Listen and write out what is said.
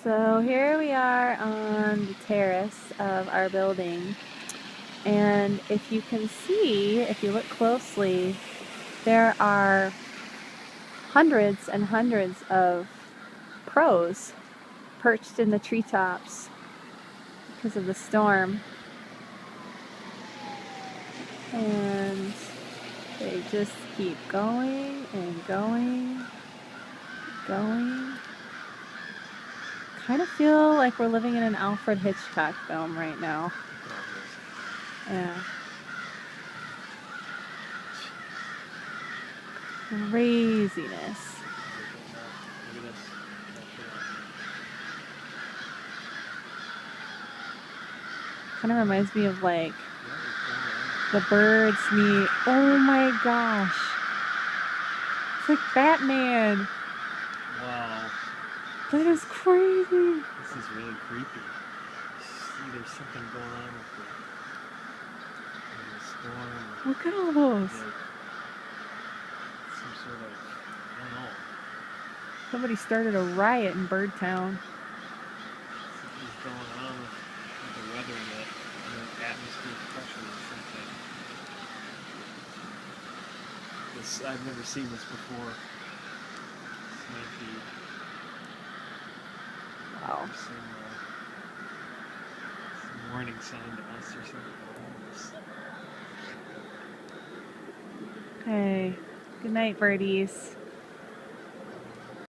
So here we are on the terrace of our building, and if you can see, if you look closely, there are hundreds and hundreds of crows perched in the treetops because of the storm. And they just keep going and going, going. Kind of feel like we're living in an Alfred Hitchcock film right now. Yeah. Craziness. Kind of reminds me of like the birds meet. Oh my gosh. It's like Batman. Wow. That is crazy. This is really creepy. See, there's something going on with the storm. Look at all those. Like, some sort of, I don't know. Somebody started a riot in Birdtown. Something's going on with the weather and the atmospheric pressure or something. I've never seen this before. This might be Wow. some warning sign to us or something. Hey, good night, birdies.